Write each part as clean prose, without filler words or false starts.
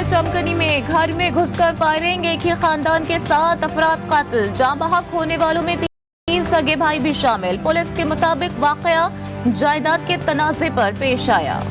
चमकनी में घर में घुसकर फायरिंग, एक ही खानदान के 7 अफराद कातिल, जाँ बहक होने वालों में 3 सगे भाई भी शामिल। पुलिस के मुताबिक वाकया जायदाद के तनाजे पर पेश आया।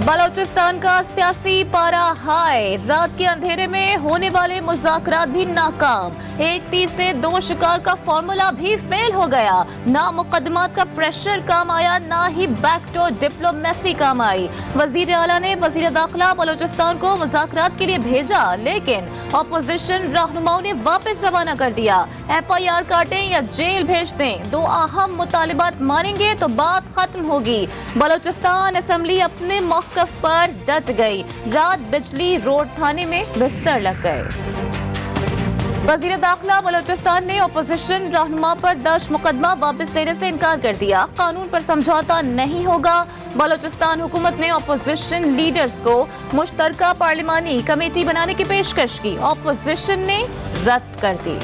बलोचिस्तान का सियासी पारा हाई, रात के अंधेरे में होने वाले मुज़ाकरात भी नाकाम, 1 तीर से 2 शिकार का फॉर्मूला भी फेल हो गया। ना मुकदमात का प्रेशर काम आया, ना ही बैकडोर डिप्लोमेसी काम आई। वजीर आला ने वजीर दाखिला बलोचिस्तान को मुज़ाकरात के लिए भेजा, लेकिन अपोजिशन रहनुमाओं ने वापस रवाना कर दिया। FIR काटें या जेल भेज दें, 2 अहम मुतालिबात मानेंगे तो बात खत्म होगी। बलोचिस्तान असेंबली अपने मौक़िफ़ पर डट गई, रात बिजली रोड थाने में बिस्तर लग गए। वजीर दाखिला बलोचिस्तान ने अपोजिशन रहनुमा पर दर्ज मुकदमा वापस लेने से इनकार कर दिया। कानून पर समझौता नहीं होगा। बलोचिस्तान हुकूमत ने अपोजिशन लीडर्स को मुश्तरका पार्लिमानी कमेटी बनाने की पेशकश की, अपोजिशन ने रद्द कर दी।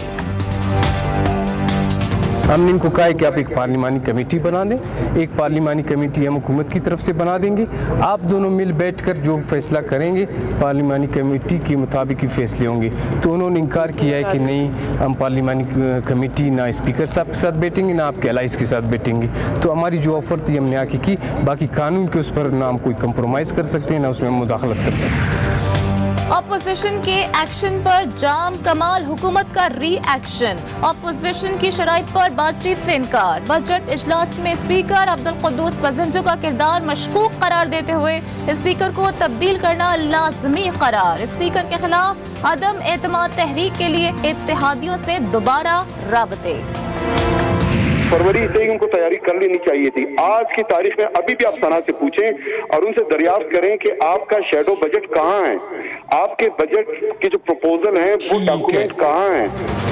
हमने इनको कहा है कि आप एक पार्लिमानी कमेटी बना दें, एक पार्लिमानी कमेटी हम हुकूमत की तरफ से बना देंगे, आप दोनों मिल बैठकर जो फैसला करेंगे पार्लिमानी कमेटी के मुताबिक ही फैसले होंगे। तो उन्होंने इनकार किया है कि नहीं, हम पार्लिमानी कमेटी ना स्पीकर साहब के साथ बैठेंगे ना आपके अलाइज के साथ बैठेंगे। तो हमारी जो ऑफर थी हमने आके की, बाकी कानून के उस पर ना हम कोई कंप्रोमाइज़ कर सकते हैं ना उसमें मुदाखलत कर सकते हैं। अपोजिशन के एक्शन पर जाम कमाल, हुकूमत का रिएक्शन, अपोजिशन की शराइत पर बातचीत से इनकार। बजट इजलास में स्पीकर अब्दुल कुद्दूस पजंजो का किरदार मशकूक करार देते हुए स्पीकर को तब्दील करना लाजमी करार। स्पीकर के खिलाफ अदम एतमाद तहरीक के लिए इत्तेहादियों से दोबारा राबते। फरवरी से ही उनको तैयारी कर लेनी चाहिए थी। आज की तारीख में अभी भी आप सना से पूछें और उनसे दरियाफ्त करें कि आपका शैडो बजट कहाँ है, आपके बजट के जो प्रपोजल हैं वो डॉक्यूमेंट कहाँ हैं।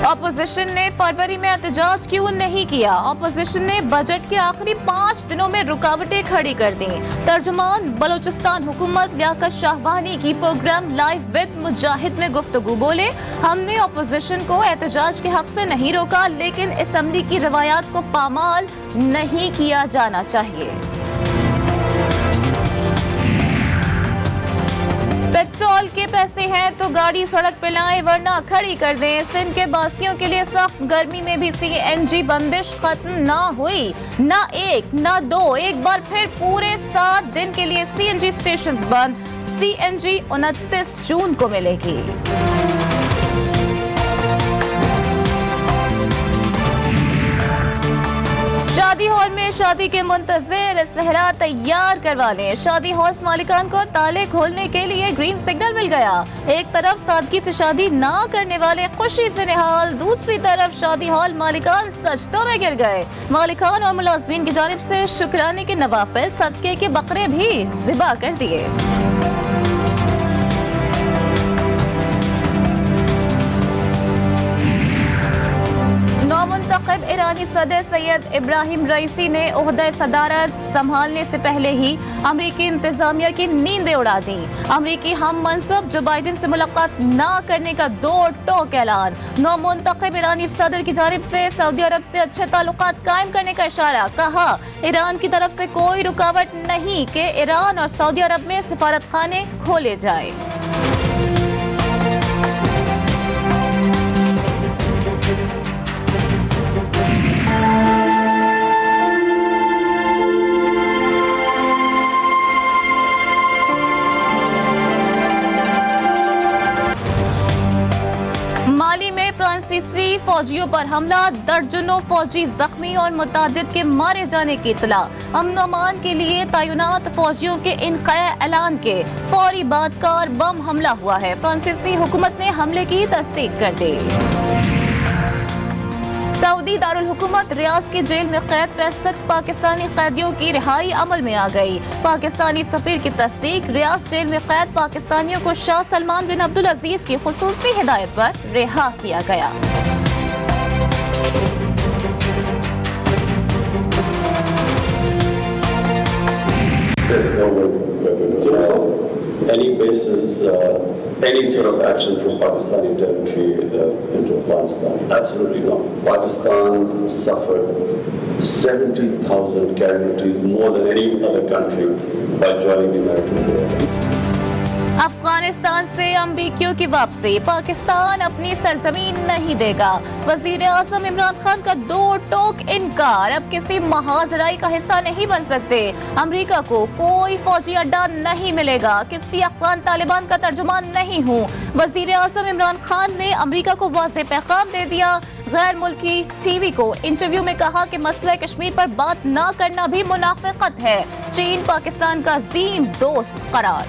अपोजिशन ने फरवरी में एहतजाज क्यों नहीं किया? अपोजिशन ने बजट के आखिरी 5 दिनों में रुकावटें खड़ी कर दी। तर्जुमान बलोचिस्तान हुकूमत लियाकत शाहवानी की प्रोग्राम लाइव विद मुजाहिद में गुफ्तगू बोले, हमने अपोजिशन को एहतजाज के हक से नहीं रोका, लेकिन असेंबली की रवायात को पामाल नहीं किया जाना चाहिए। पेट्रोल के पैसे हैं तो गाड़ी सड़क पे लाएं, वरना खड़ी कर दें। सिंध के बासियों के लिए सख्त गर्मी में भी CNG बंदिश खत्म ना हुई, ना 1 ना 2, एक बार फिर पूरे 7 दिन के लिए CNG स्टेशंस बंद। CNG 29 जून को मिलेगी। शादी हॉल में शादी के मुंतजिर सहरा तैयार करवा लें। शादी हॉल मालिकान को ताले खोलने के लिए ग्रीन सिग्नल मिल गया। एक तरफ सादगी से शादी ना करने वाले खुशी से निहाल, दूसरी तरफ शादी हॉल मालिकान सजदों में गिर गए। मालिकान और मुलाजमीन की जानिब से शुक्राने के नवाफिल सदके के बकरे भी ज़िबा कर दिए। मुंतखब ईरानी सदर सैयद इब्राहिम रईसी ने ओहदा सदारत संभालने से पहले ही अमरीकी इंतजामिया की नींदें उड़ा दी। अमरीकी हम मनसब जो बाइडेन से मुलाकात ना करने का दो टोक ऐलान। नौ मुंतखब ईरानी सदर की जानिब से सऊदी अरब से अच्छे ताल्लुकात कायम करने का इशारा। कहा, ईरान की तरफ से कोई रुकावट नहीं कि ईरान और सऊदी अरब में सिफारत खाने खोले जाए। माली में फ्रांसीसी फौजियों पर हमला, दर्जनों फौजी जख्मी और मुतादिद के मारे जाने की इतला। अमन अमान के लिए तैनात फौजियों के इनकाया ऐलान के फौरी बाद कार बम हमला हुआ है। फ्रांसीसी हुकूमत ने हमले की तस्दीक कर दी। सऊदी दारुल हुकूमत रियाज की जेल में कैद 65 पाकिस्तानी कैदियों की रिहाई अमल में आ गई। पाकिस्तानी सफीर की तस्दीक, रियाज जेल में कैद पाकिस्तानियों को शाह सलमान बिन अब्दुल अजीज की खुसूसी हिदायत पर रिहा किया गया। any basis, any sort of action from Pakistani territory into Afghanistan. Absolutely not. Pakistan suffered 70,000 casualties, more than any other country, by joining the American war. Afghanistan से अमरीकियों की वापसी, पाकिस्तान अपनी सरजमीन नहीं देगा। वजीर आजम इमरान खान का दो टोक इनकार, अब किसी महाजराई का हिस्सा नहीं बन सकते। अमरीका को कोई फौजी अड्डा नहीं मिलेगा, किसी अफगान तालिबान का तर्जुमान नहीं हूँ। वजीर आजम इमरान खान ने अमरीका को वाज़ेह पैगाम दे दिया। गैर मुल्की टीवी को इंटरव्यू में कहा कि मसला कश्मीर पर बात न करना भी मुनाफिकत है। चीन पाकिस्तान का अजीम दोस्त करार।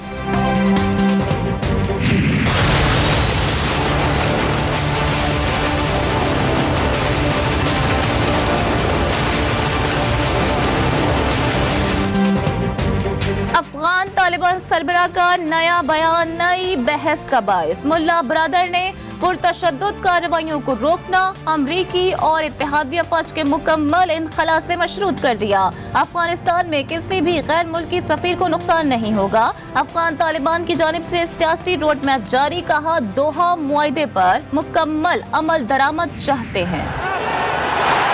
अफगान तालिबान सरबराह का नया बयान नई बहस का बायस। मुल्ला बरादर ने पुरतशद्दुद कार्रवाइयों को रोकना अमरीकी और इत्तेहादी अफवाज के मुकम्मल इनखला से मशरूत कर दिया। अफगानिस्तान में किसी भी गैर मुल्की सफीर को नुकसान नहीं होगा। अफगान तालिबान की जानिब से सियासी रोड मैप जारी, कहा दोहा मुआहदे पर मुकम्मल अमल दरामद चाहते हैं।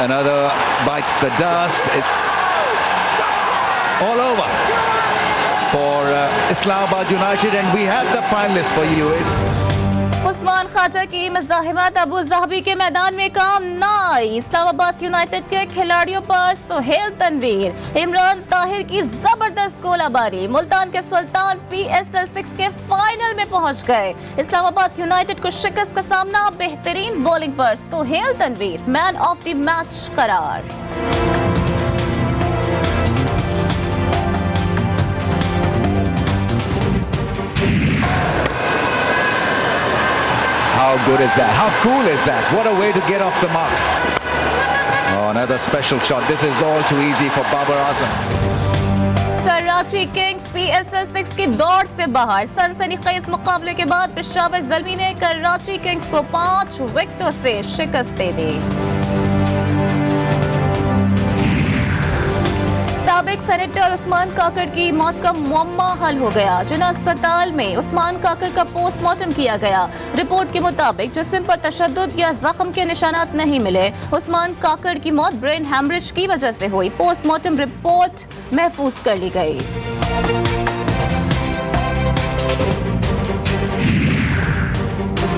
Another bites the dust. It's all over for Islamabad United, and we have the finalists for you. Usman Khwaja की मज़ाहिमत अबू ज़हबी के मैदान में काम न आई। इस्लामाबाद यूनाइटेड के खिलाड़ियों पर सुहेल तनवीर, इमरान ताहिर की जबरदस्त गोलाबारी। मुल्तान के सुल्तान PSL 6 के फाइनल में पहुंच गए। इस्लामाबाद यूनाइटेड को शिकस्त का सामना, बेहतरीन बॉलिंग पर Sohail Tanvir man of the match करार। How good is that? How cool is that? What a way to get off the mark. Oh, another special shot. This is all too easy for Babar Azam. Karachi Kings PSL 6 की दौड़ से बाहर। सनसनीखेज मुकाबले के बाद पेशावर ज़ल्मी ने कराची किंग्स को 5 विकेटों से शिकस्त दे दी। साबिक सेनेटर उस्मान काकड़ की मौत का मुअम्मा हल हो गया। जिना अस्पताल में उस्मान काकड़ का पोस्टमार्टम किया गया। रिपोर्ट के मुताबिक जिस्म पर तशद्दुद या जख्म के निशानात नहीं मिले। उस्मान काकड़ की मौत ब्रेन हैमरेज की वजह से हुई। पोस्टमार्टम रिपोर्ट महफूज कर ली गई।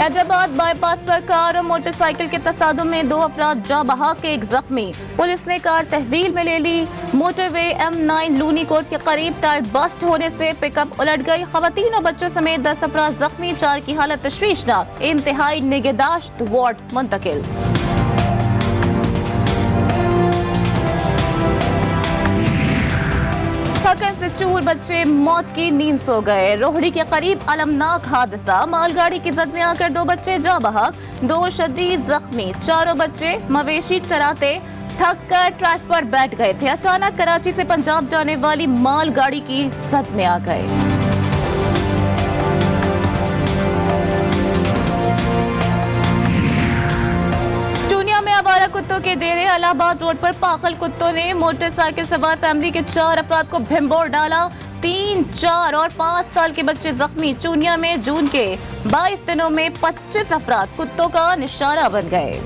हैदराबाद बाईपास पर कार और मोटरसाइकिल के तसादुम में 2 अफराद जा बहक, एक जख्मी। पुलिस ने कार तहवील में ले ली। मोटरवे M9 लूनी कोट के करीब टायर बस्ट होने से पिकअप उलट गई। खवातीन और बच्चों समेत 10 अफराद जख्मी, 4 की हालत तशवीशनाक, इंतहाई निगहदाश्त वार्ड मुंतकिल। थकन से चूर बच्चे मौत की नींद सो गए। रोहड़ी के करीब अलमनाक हादसा, मालगाड़ी की जद में आकर 2 बच्चे जा बहक, 2 शदीद जख्मी। चारों बच्चे मवेशी चराते थक कर ट्रैक पर बैठ गए थे। अचानक कराची से पंजाब जाने वाली मालगाड़ी की जद में आ गए। आवारा कुत्तों के डेरे, इलाहाबाद रोड पर पागल कुत्तों ने मोटरसाइकिल सवार फैमिली के 4 अफराद को भिंबोर डाला। 3, 4 और 5 साल के बच्चे जख्मी। चूनिया में जून के 22 दिनों में 25 अफराद कुत्तों का निशाना बन गए।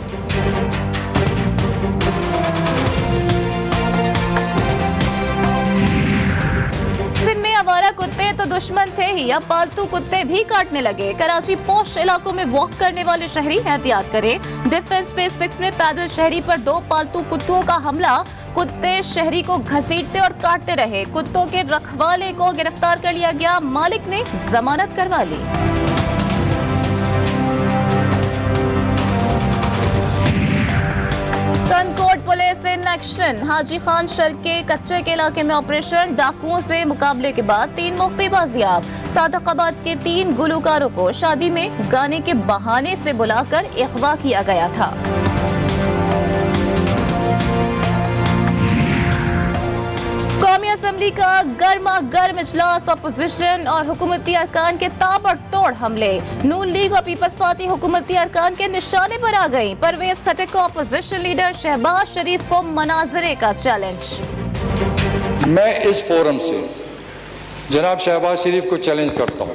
आवारा कुत्ते तो दुश्मन थे ही, अब पालतू कुत्ते भी काटने लगे। कराची पोश इलाकों में वॉक करने वाले शहरी एहतियात करें। डिफेंस फेज 6 में पैदल शहरी पर 2 पालतू कुत्तों का हमला। कुत्ते शहरी को घसीटते और काटते रहे। कुत्तों के रखवाले को गिरफ्तार कर लिया गया। मालिक ने जमानत करवा ली। कनकोट police in action. Haji Khan शर के कच्चे के इलाके में ऑपरेशन। डाकुओं से मुकाबले के बाद 3 मुख्फी बाजियाब। सादकाबाद के 3 गुलकारों को शादी में गाने के बहाने से बुलाकर अगवा किया गया था। कौमी असम्बली का गर्मा गर्म इजलास। अपोजिशन और हुकूमती अरकान के ताबड़तोड़ हमले। नून लीग और पीपल्स पार्टी हुकूमती अरकान के निशाने पर आ गई। परवेज खटिक को अपोजिशन लीडर शहबाज शरीफ को मनाजरे का चैलेंज। मैं इस फोरम से जनाब शहबाज शरीफ को चैलेंज करता हूँ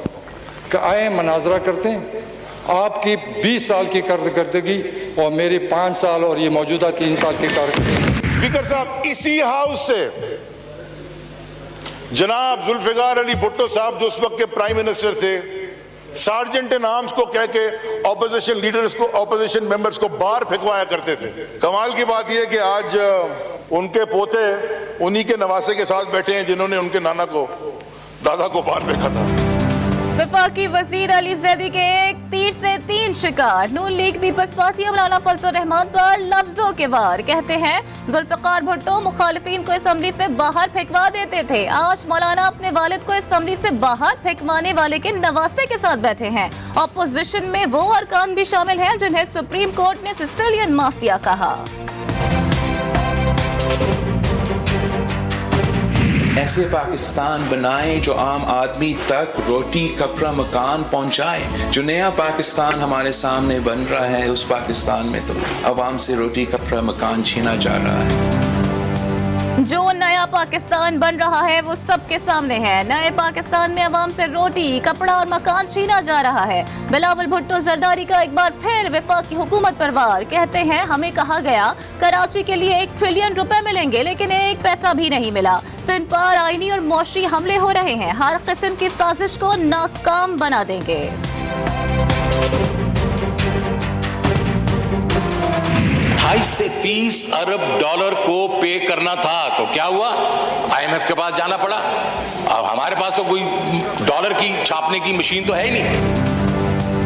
कि आए मनाजरा करते हैं, आपकी 20 साल की कारकर्दगी और मेरी 5 साल और ये मौजूदा 3 साल की कारकर्दगी। स्पीकर साहब, इसी हाउस से जनाब जुल्फिकार अली भुट्टो साहब जो उस वक्त के प्राइम मिनिस्टर थे, सार्जेंट इन आर्म्स को कह के ऑपोजिशन लीडर्स को, ऑपोजिशन मेंबर्स को बाहर फेंकवाया करते थे। कमाल की बात यह कि आज उनके पोते उन्हीं के नवासे के साथ बैठे हैं जिन्होंने उनके नाना को, दादा को बाहर फेंका था। वफाकी वजीर अली जैदी के एक तीर से 3 शिकार। नून लीग पीपल्स पार्टी मौलाना फजलुर रहमान पर लफ्जों के वार। कहते हैं जुल्फिकार भुट्टो मुखालिफिन को असम्बली से बाहर फेंकवा देते थे। आज मौलाना अपने वालिद को असम्बली से बाहर फेंकवाने वाले के नवासे के साथ बैठे हैं। अपोजिशन में वो अरकान भी शामिल हैं जिन्हें सुप्रीम कोर्ट ने सिसिलियन माफिया कहा। ऐसे पाकिस्तान बनाएं जो आम आदमी तक रोटी कपड़ा मकान पहुंचाए। जो नया पाकिस्तान हमारे सामने बन रहा है, उस पाकिस्तान में तो अवाम से रोटी कपड़ा मकान छीना जा रहा है। जो नया पाकिस्तान बन रहा है वो सबके सामने है। नए पाकिस्तान में अवाम से रोटी कपड़ा और मकान छीना जा रहा है। बिलावल भुट्टो जरदारी का एक बार फिर वफाकी हुकूमत पर वार। कहते हैं हमें कहा गया कराची के लिए 1 ट्रिलियन रुपए मिलेंगे, लेकिन 1 पैसा भी नहीं मिला। सिंध पर आईनी और मौशी हमले हो रहे हैं। हर किस्म की साजिश को नाकाम बना देंगे। 28 से 30 अरब डॉलर को पे करना था तो क्या हुआ, IMF के पास जाना पड़ा। अब हमारे पास तो कोई डॉलर की छापने की मशीन तो है ही नहीं।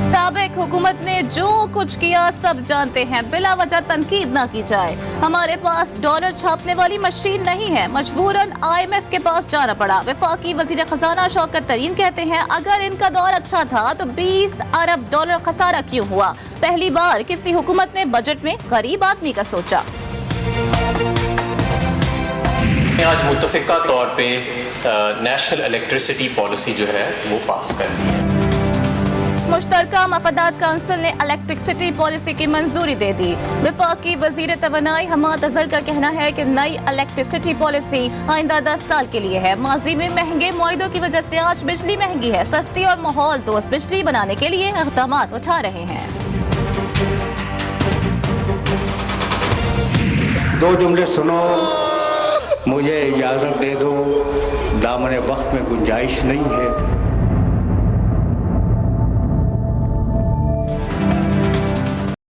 साबिक हुकूमत ने जो कुछ किया सब जानते हैं, बिला वजह तनकीद ना की जाए। हमारे पास डॉलर छापने वाली मशीन नहीं है, मजबूरन IMF के पास जाना पड़ा। वफाकी वजीर खजाना शौकत तरीन कहते हैं अगर इनका दौर अच्छा था तो 20 अरब डॉलर खसारा क्यों हुआ। पहली बार किसी हुकूमत ने बजट में गरीब आदमी का सोचा। आज मुत्तफिका तौर पे नेशनल इलेक्ट्रिसिटी पॉलिसी जो है वो पास कर दी है। मुश्तरका मफादात काउंसिल ने इलेक्ट्रिसिटी पॉलिसी की मंजूरी दे दी। वफाकी वजीर तवानाई हमाद अजहर का कहना है कि नई इलेक्ट्रिसिटी पॉलिसी आइंदा 10 साल के लिए है। माजी में महंगे मुआहदों की वजह से आज बिजली महंगी है। सस्ती और माहौल दोस्त बिजली बनाने के लिए इक़दाम उठा रहे हैं। 2 जुमले सुनो, मुझे इजाजत दे दो, दामन वक्त में गुंजाइश नहीं है।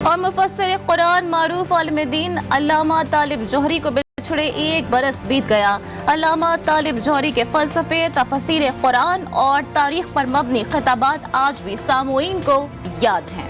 और मुफस्सिर कुरान मारूफ आलिम दीन अल्लामा तालिब जौहरी को बिछड़े 1 बरस बीत गया। अल्लामा तालिब जौहरी के फ़लसफ़े, तफसीर कुरान और तारीख पर मबनी खिताबात आज भी सामूईन को याद हैं।